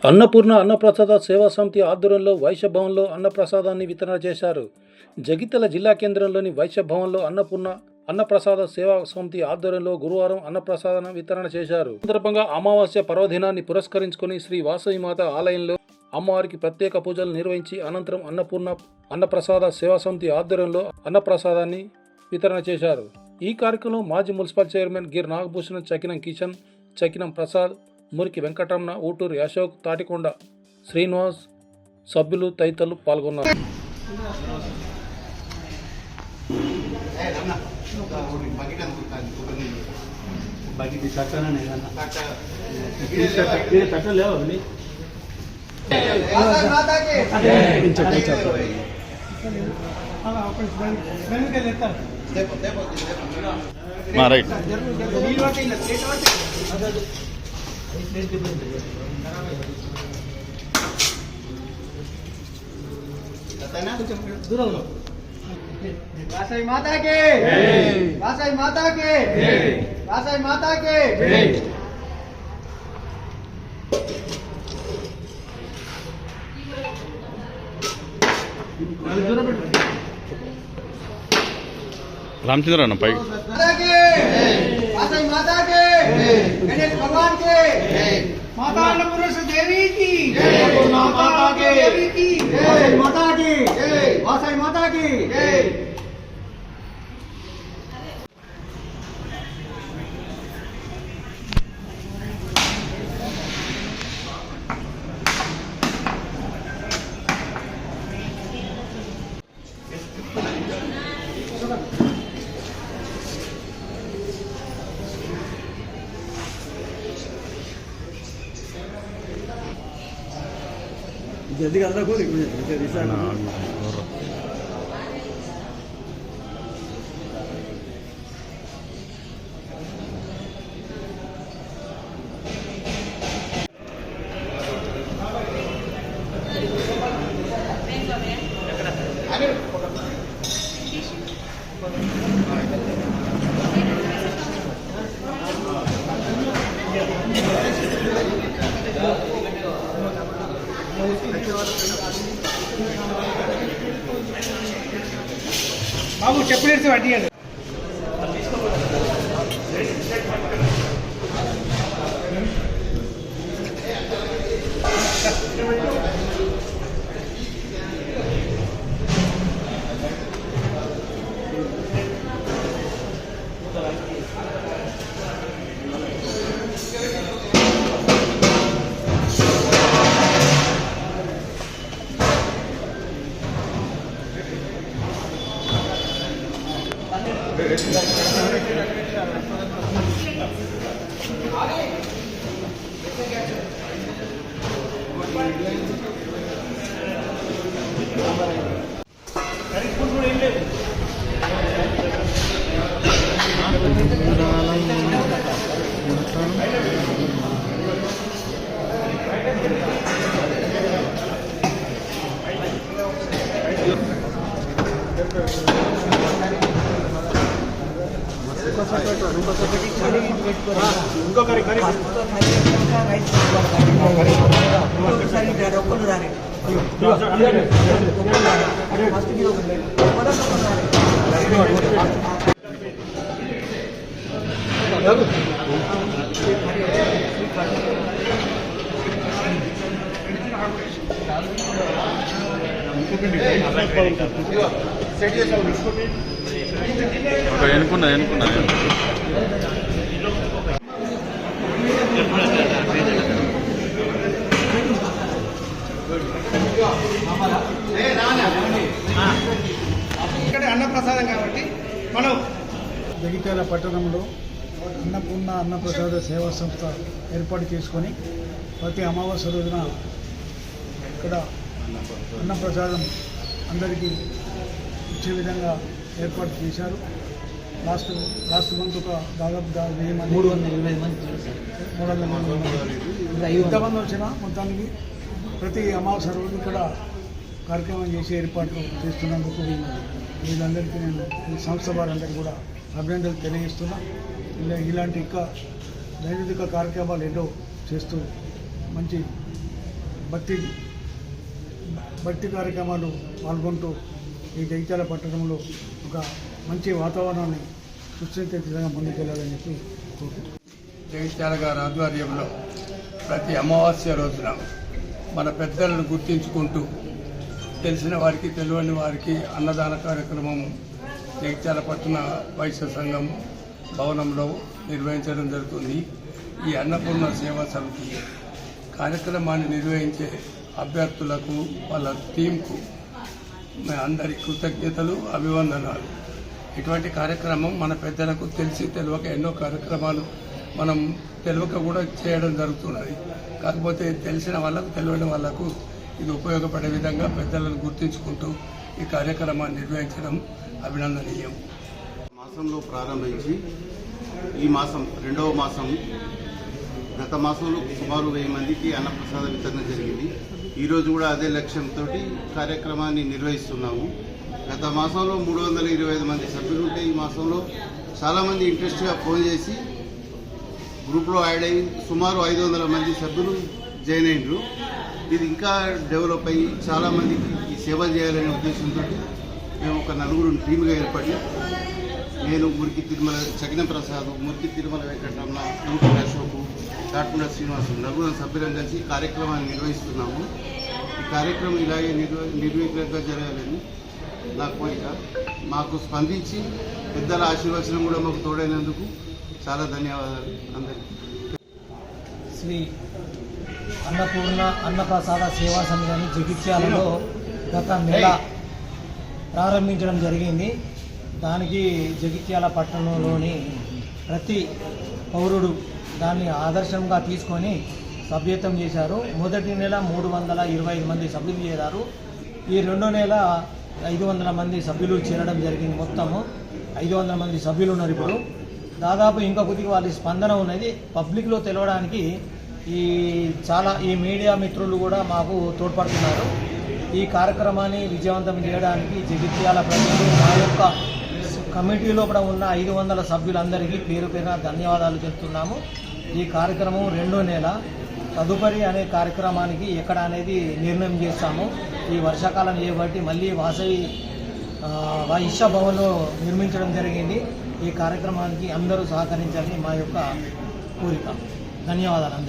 అన్నపూర్ణ అన్నప్రసాద సేవా సమితి ఆధ్వర్యంలో వైశ్య భవన్లో అన్నప్రసాదాన్ని వితరణ చేశారు. జగిత్యాల జిల్లా కేంద్రంలోని వైశ్య భవన్లో అన్నపూర్ణ అన్నప్రసాద సేవా సమితి ఆధ్వర్యంలో గురువారం అన్నప్రసాదాన్ని వితరణ చేశారు. సందర్భంగా అమావాస్య పర్వదినాన్ని పురస్కరించుకుని శ్రీ వాసవిమాత ఆలయంలో అమ్మవారికి ప్రత్యేక పూజలు నిర్వహించి అనంతరం అన్నపూర్ణ అన్నప్రసాద సేవా సమితి ఆధ్వర్యంలో అన్నప్రసాదాన్ని వితరణ చేశారు. ఈ కార్యక్రమంలో మాజీ మున్సిపల్ చైర్మన్ గిర్ నాగభూషణం, చకినం కిషన్, చకినం ప్రసాద్, మురికి వెంకటరమణ, ఊటూరి అశోక్, తాటికొండ శ్రీనివాస్ సభ్యులు తదితరులు పాల్గొన్నారు. वासई माता के, वासई माता के, वासई माता के। रामचंद्र ना भाई माता के, वासई माता के, गणेश भगवान के, माता अन्नपूर्णा देवी की, माता के देवी की, माता की, वासई माता की। जल्दी कर रखो బాబు చెప్పలేసి అడిగాడు. ఎనుకున్నా ఇక్కడ అన్నప్రసాదం కాబట్టి మనం జగిత్యాల పట్టణంలో అన్నపూర్ణ అన్నప్రసాద సేవా సంస్థ ఏర్పాటు చేసుకొని ప్రతి అమావాస్య రోజున ఇక్కడ అన్నప్రసాదం అందరికీ ఇచ్చే విధంగా ఏర్పాటు చేశారు. లాస్ట్ మంత్ ఒక దాదాపు 320 మంది ఎంతమంది వచ్చినా మొత్తానికి ప్రతి అమావాస్య రోజు ఇక్కడ కార్యక్రమం చేసి ఏర్పాట్లు చేస్తున్నందుకు వీళ్ళందరికీ నేను ఈ సంస్థ వారందరికీ కూడా అభినందనలు తెలియజేస్తున్నా. ఇలాంటి ఇంకా దైనందిక కార్యక్రమాలు ఎన్నో చేస్తూ మంచి భక్తి కార్యక్రమాలు పాల్గొంటూ ఈ జగిత్యాల పట్టణంలో ఒక మంచి వాతావరణాన్ని సృష్టించే విధంగా ముందుకెళ్లాలని చెప్పి కోరుకుంటున్నాను. జగిత్యాల గారి ఆధ్వర్యంలో ప్రతి అమావాస్య రోజున మన పెద్దలను గుర్తించుకుంటూ తెలిసిన వారికి తెలియని వారికి అన్నదాన కార్యక్రమం జగిత్యాల పట్టణ వైశ్య సంఘం భవనంలో నిర్వహించడం జరుగుతుంది. ఈ అన్నపూర్ణ సేవా సమితి కార్యక్రమాన్ని నిర్వహించే అభ్యర్థులకు వాళ్ళ టీంకు అందరి కృతజ్ఞతలు, అభివందనాలు. ఇటువంటి కార్యక్రమం మన పెద్దలకు తెలిసి తెలియక ఎన్నో కార్యక్రమాలు మనం తెలియక కూడా చేయడం జరుగుతున్నది. కాకపోతే తెలిసిన వాళ్ళకు తెలియని వాళ్ళకు ఇది ఉపయోగపడే విధంగా పెద్దలను గుర్తించుకుంటూ ఈ కార్యక్రమాన్ని నిర్వహించడం అభినందనీయం. మాసంలో ప్రారంభించి ఈ మాసం 2వ మాసం గత మాసంలో సుమారు 1000 మందికి అన్నప్రసాద వితరణ జరిగింది. ఈరోజు కూడా అదే లక్ష్యంతో కార్యక్రమాన్ని నిర్వహిస్తున్నాము. గత మాసంలో 325 మంది సభ్యులు ఉంటే ఈ మాసంలో చాలామంది ఇంట్రెస్ట్గా ఫోన్ చేసి గ్రూప్లో యాడ్ అయ్యి సుమారు 500 మంది సభ్యులు జాయిన్ అయినరు. ఇది ఇంకా డెవలప్ అయ్యి చాలామందికి ఈ సేవ చేయాలనే ఉద్దేశంతో మేము ఒక 4 టీముగా ఏర్పడి నేను మురికి తిరుమల చకిన ప్రసాద్, మురికి తిరుమల వెంకటరమణ, ఊపిరి అశోకు, కాట్ముండ శ్రీనివాసు 4 సభ్యులం కలిసి కార్యక్రమాన్ని నిర్వహిస్తున్నాము. ఈ కార్యక్రమం ఇలాగే నిర్విఘ్నంగా జరగాలని నా కోరిక. మాకు స్పందించి పెద్దల ఆశీర్వచనం కూడా మాకు తోడైనందుకు చాలా ధన్యవాదాలు అందరికీ. శ్రీ అన్నపూర్ణ అన్నప్రసాద సేవా సమితిని జగిత్యాలలో గత నెల ప్రారంభించడం జరిగింది. దానికి జగిత్యాల పట్టణంలోని ప్రతి పౌరుడు దాన్ని ఆదర్శంగా తీసుకొని సభ్యత్వం చేశారు. మొదటి నెల 325 మంది సభ్యులు చేరారు. ఈ 2వ నెల 500 మంది సభ్యులు చేరడం జరిగింది. మొత్తము 500 మంది సభ్యులు ఉన్నారు. ఇప్పుడు దాదాపు ఇంకా కొద్దిగా వాళ్ళ స్పందన ఉన్నది. పబ్లిక్లో తెలవడానికి ఈ మీడియా మిత్రులు కూడా మాకు తోడ్పడుతున్నారు. ఈ కార్యక్రమాన్ని విజయవంతం చేయడానికి జగిత్యాల ప్రజలు, మా యొక్క కమిటీలో కూడా ఉన్న 500 సభ్యులందరికీ పేరు పేరున ధన్యవాదాలు చెప్తున్నాము. ఈ కార్యక్రమం 2వ నెల తదుపరి అనే కార్యక్రమానికి ఎక్కడ అనేది నిర్ణయం చేస్తాము. ఈ వర్షాకాలం చేయబట్టి మళ్ళీ వైశ్య భవన్లో నిర్మించడం జరిగింది. ఈ కార్యక్రమానికి అందరూ సహకరించాలని మా యొక్క కోరిక. ధన్యవాదాలు.